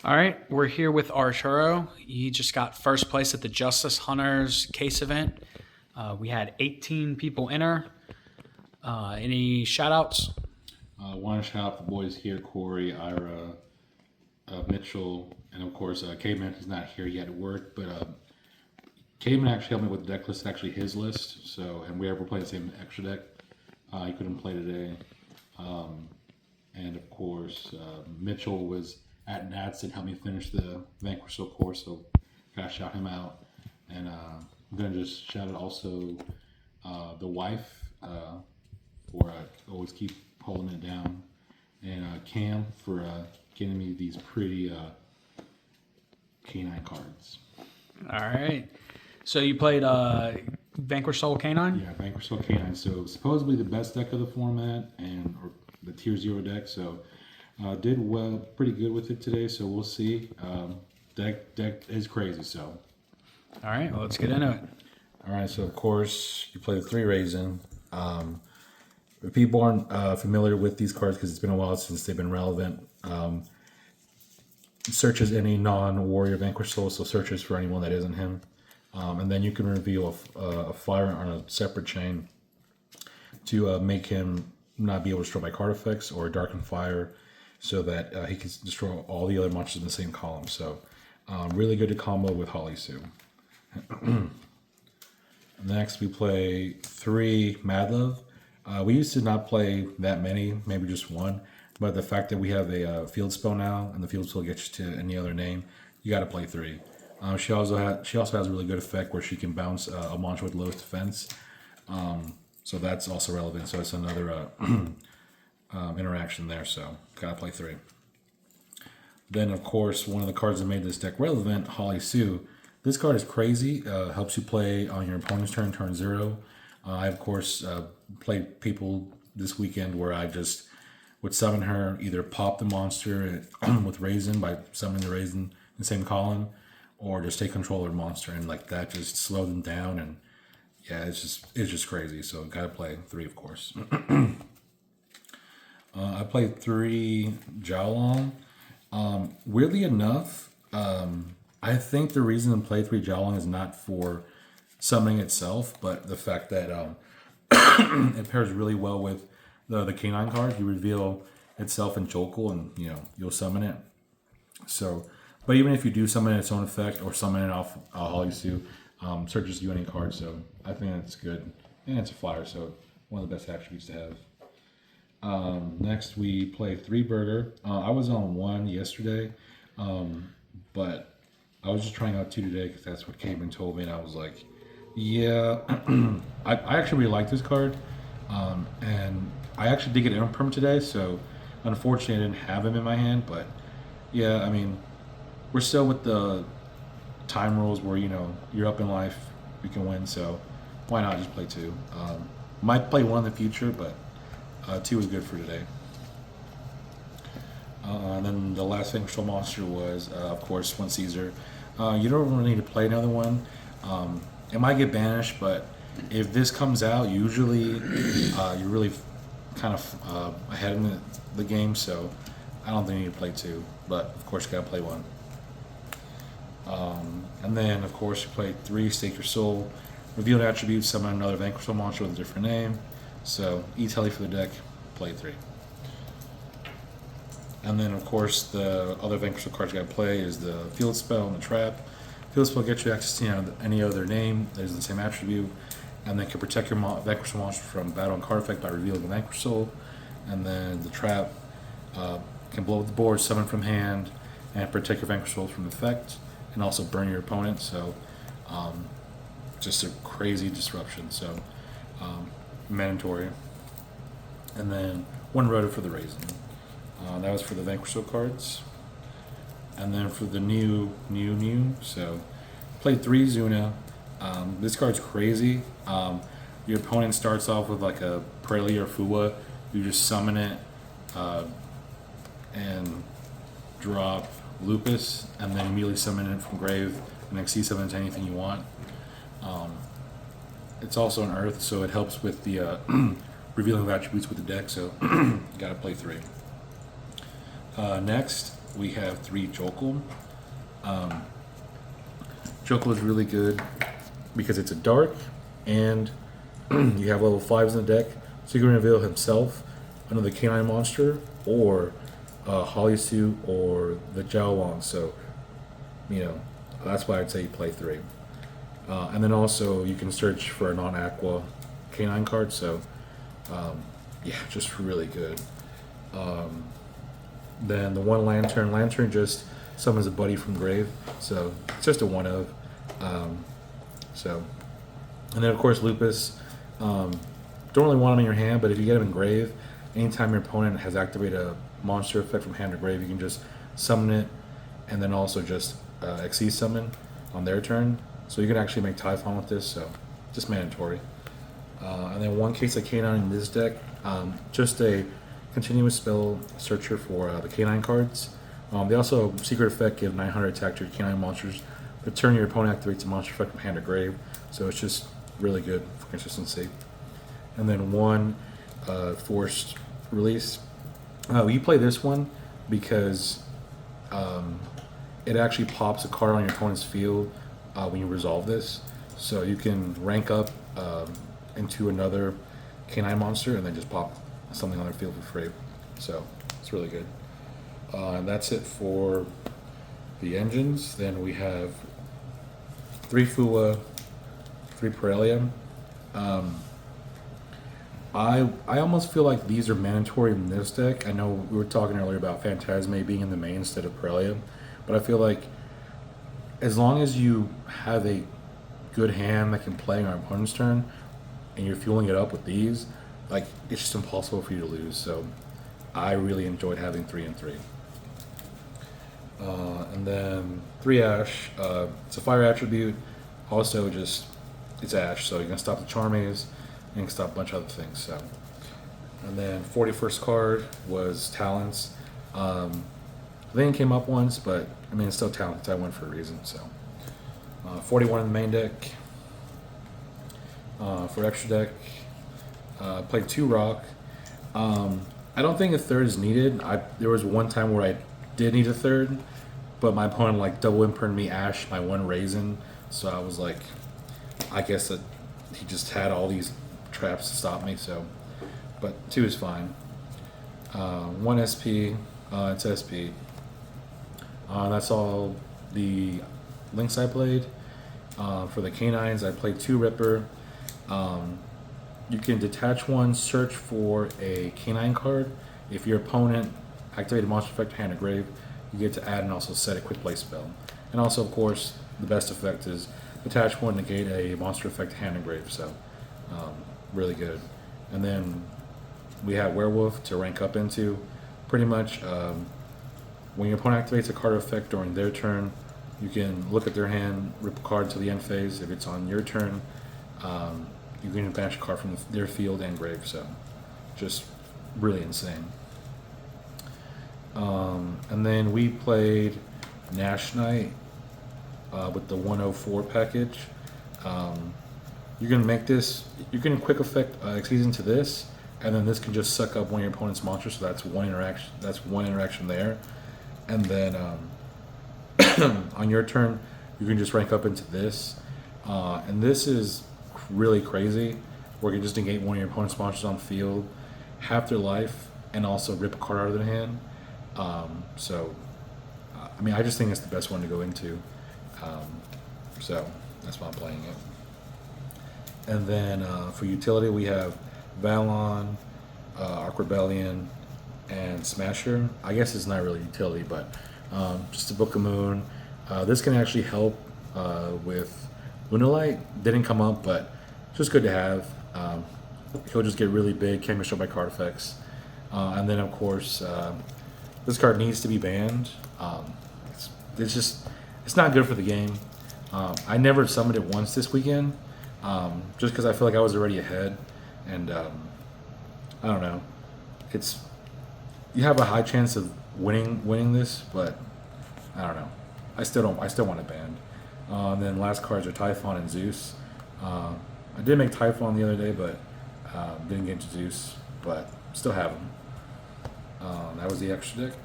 All right, we're here with Arturo. He just got first place at the Justice Hunters case event. We had 18 people enter. Any shout outs? Want to shout out the boys here, Corey, Ira, Mitchell, and of course, Caveman. He's not here yet at work, but Caveman actually helped me with the deck list. It's actually his list, so and we ever played the same extra deck. He couldn't play today, and of course, Mitchell was at Nats and helped me finish the Vanquish Soul course, so gotta shout him out. And I'm gonna just shout out also the wife for always keep holding it down, and Cam for getting me these pretty canine cards. All right. So you played Vanquish Soul Canine? Yeah, Vanquish Soul Canine. So supposedly the best deck of the format and or the Tier 0 deck. So did well, pretty good with it today. So we'll see. Deck is crazy. So. All right, well, let's get into it. All right. So of course you play the 3 Raisin. If people aren't familiar with these cards because it's been a while since they've been relevant, it searches any non-warrior Vanquish Soul, so searches for anyone that isn't him. And then you can reveal a flyer on a separate chain to make him not be able to destroy by card effects or darken fire so that he can destroy all the other monsters in the same column. So really good to combo with Holly Sue. Next we play 3 Mad Love. We used to not play that many, maybe just one, but the fact that we have a field spell now and the field spell gets you to any other name, you got to play 3. She also has a really good effect where she can bounce a monster with lowest defense, so that's also relevant. So it's another interaction there. So gotta play 3. Then of course one of the cards that made this deck relevant, Holly Sue. This card is crazy. Helps you play on your opponent's turn 0. I of course played people this weekend where I just would summon her, either pop the monster with Raisin by summoning the Raisin in the same column, or just take control of the monster, and like that just slowed them down. And yeah, it's just crazy. So gotta play 3, of course. I played 3 Jiaolong. Weirdly enough, I think the reason to play 3 Jiaolong is not for summoning itself, but the fact that it pairs really well with the canine card. You reveal itself in Jokul, and you'll summon it. So, but even if you do summon its own effect or summon it off Holly Sue, searches you any card. So I think that's good, and it's a flyer, so one of the best attributes to have. Next we play 3 Burger. I was on 1 yesterday, but I was just trying out 2 today because that's what Caveman told me, and I was like, yeah, I actually really like this card, and I actually did get an imperm today, so unfortunately I didn't have him in my hand, but yeah, I mean, we're still with the time rules where, you're up in life, you can win, so why not just play 2? Might play 1 in the future, but 2 is good for today. And then the last Vanquish monster was, of course, One Caesar. You don't really need to play another one. It might get banished, but if this comes out, usually you're really kind of ahead in the game, so I don't think you need to play 2, but of course you gotta play 1. And then of course you play 3 Stake Your Soul, reveal an attribute, summon another Vanquish Soul monster with a different name. So E-Telly for the deck, play 3. And then of course the other Vanquish Soul cards you gotta play is the Field Spell and the Trap. Field Spell gets you access to any other name that is the same attribute, and then can protect your Vanquish monster from battle and card effect by revealing the Vanquish Soul. And then the Trap can blow up the board, summon from hand, and protect your Vanquish Soul from effect, and also burn your opponent. So just a crazy disruption. So mandatory. And then 1 Roto for the Raisin. That was for the Vanquish Soul cards. And then for the new, so played 3 Zuna. This card's crazy. Your opponent starts off with like a Prelude or Fuwa. You just summon it and drop Lupus, and then immediately summon it from grave, and then C-summon it to anything you want. It's also an Earth, so it helps with the revealing of attributes with the deck, so gotta play 3. Next, we have 3 Jokul. Jokul is really good because it's a dark, and you have level 5s in the deck, so you can reveal himself, another canine monster, or Holisu or the Jiaowang. So, that's why I'd say you play 3. And then also you can search for a non-aqua canine card. So, just really good. Then the 1 Lantern. Lantern just summons a buddy from grave, so it's just a 1 of. And then of course Lupus. Don't really want him in your hand, but if you get him in grave, anytime your opponent has activated a monster effect from hand to grave, you can just summon it, and then also just Xyz summon on their turn. So you can actually make Typhon with this, so just mandatory. And then 1 case of Canine in this deck, just a continuous spell searcher for the Canine cards. They also, secret effect, give 900 attack to your Canine monsters. The turn your opponent activates a monster effect from hand to grave, so it's just really good for consistency. And then 1 forced release. You play this one because it actually pops a card on your opponent's field when you resolve this. So you can rank up into another canine monster and then just pop something on their field for free. So it's really good. And that's it for the engines. Then we have 3 Fua, 3 Paralium. I almost feel like these are mandatory in this deck. I know we were talking earlier about Phantasme being in the main instead of Paralium, but I feel like as long as you have a good hand that can play on our opponent's turn, and you're fueling it up with these, like, it's just impossible for you to lose. So I really enjoyed having 3 and 3. And then 3 Ash. It's a fire attribute. Also, just it's Ash, so you're gonna stop the Charmaze and you can stop a bunch of other things. So, and then 41st card was Talents. They didn't came up once, but I mean it's still Talents. I went for a reason. So, 41 in the main deck. For extra deck, played 2 Rock. I don't think a third is needed. There was one time where I did need a third, but my opponent like double imprinted me Ash my 1 Raisin, so I was like, I guess that he just had all these traps to stop me. So, but 2 is fine. 1 SP, it's SP. That's all the links I played. For the canines, I played 2 Ripper. You can detach 1, search for a canine card. If your opponent activated monster effect hand or grave, you get to add and also set a quick play spell. And also, of course, the best effect is detach 1, negate a monster effect hand and grave. So, really good. And then we have Werewolf to rank up into. Pretty much, when your opponent activates a card effect during their turn, you can look at their hand, rip a card to the end phase. If it's on your turn, you can banish a card from their field and grave. So, just really insane. And then we played Nash Knight with the 104 package. You can make this, you can quick effect Xyz into this, and then this can just suck up one of your opponent's monsters. So that's one interaction. That's one interaction there. And then on your turn, you can just rank up into this. And this is really crazy, where you can just negate one of your opponent's monsters on the field, half their life, and also rip a card out of their hand. I mean, I just think it's the best one to go into. So that's why I'm playing it. And then for utility, we have Valon, Arc Rebellion, and Smasher. I guess it's not really utility, but just a Book of Moon. This can actually help with Lunalight. Didn't come up, but just good to have. He'll just get really big, can't be shown by card effects. And then, of course, this card needs to be banned. It's not good for the game. I never summoned it once this weekend, just because I feel like I was already ahead, and I don't know. You have a high chance of winning this, but I don't know. I still want it banned. And then last cards are Typhon and Zeus. I did make Typhon the other day, but didn't get to Zeus, but still have them. That was the extra deck.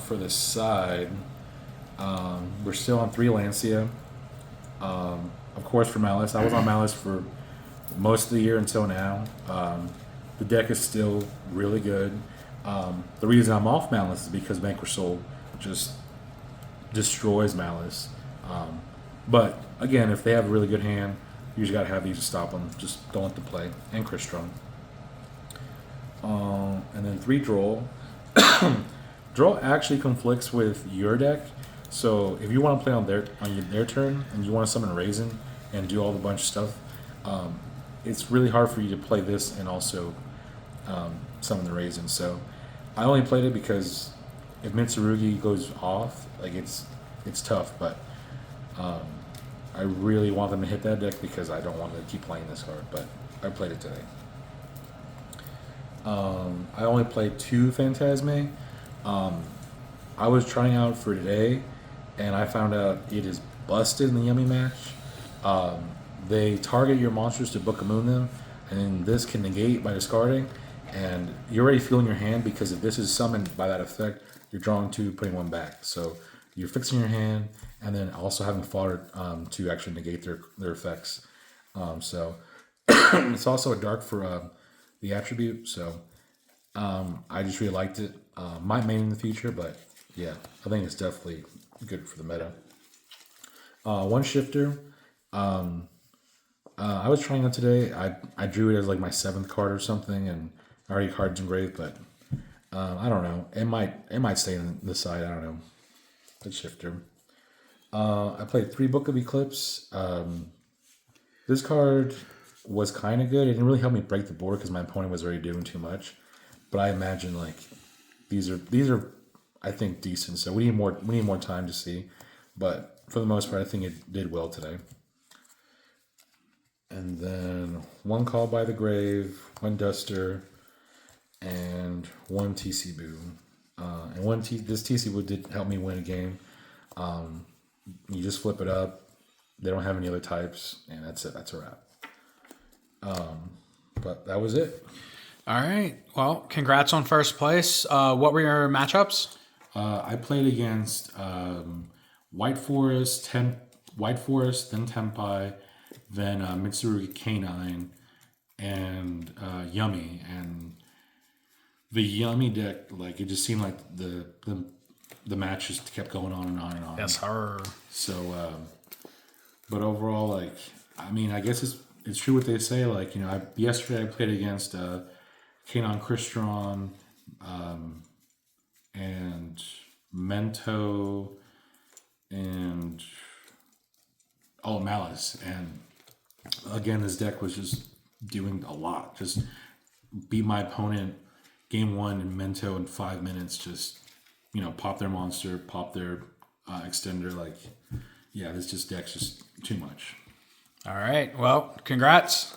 For the side, we're still on 3 Lancia. Of course, for Malice. I was on Malice for most of the year until now. The deck is still really good. The reason I'm off Malice is because Vanquish Soul just destroys Malice. But again, if they have a really good hand, you just gotta have these to stop them. Just don't let them play. And Crystron. And then 3 Droll. Droll actually conflicts with your deck. So if you want to play on their turn and you want to summon Raisin and do all the bunch of stuff, it's really hard for you to play this and also summon the Raisin. So I only played it because if Mitsurugi goes off, like it's tough. But I really want them to hit that deck because I don't want to keep playing this card. But I played it today. I only played 2 Phantasme. I was trying out for today, and I found out it is busted in the Yummy match. They target your monsters to Book of Moon them, and this can negate by discarding. And you're already feeling your hand because if this is summoned by that effect, you're drawing 2, putting 1 back. So you're fixing your hand, and then also having fodder to actually negate their effects. So it's also a dark for the attribute. So I just really liked it. Might main in the future, but yeah, I think it's definitely good for the meta. 1 Shifter. I was trying it today. I drew it as like my 7th card or something, and I already cards engraved, but I don't know. It might stay in the side. I don't know. The Shifter. I played 3 Book of Eclipse. This card was kind of good. It didn't really help me break the board because my opponent was already doing too much. But I imagine like these are I think decent. So we need more time to see. But for the most part, I think it did well today. And then 1 Call by the Grave, 1 Duster, and 1 TC Boo. And this TC Boo did help me win a game. You just flip it up. They don't have any other types, and that's it. That's a wrap. But that was it. All right. Well, congrats on first place. What were your matchups? I played against White Forest, then Tempai, then Mitsurugi K9, and Yummy. And the Yummy deck, like it just seemed like the match just kept going on and on and on. Yes, sir. So, but overall, like I mean, I guess it's true what they say. Like yesterday I played against Kanon Crystron, and Mento, and Malice, and again this deck was just doing a lot. Just beat my opponent game 1 in Mento in 5 minutes. Just pop their monster, pop their extender. Like this deck's just too much. All right. Well, congrats.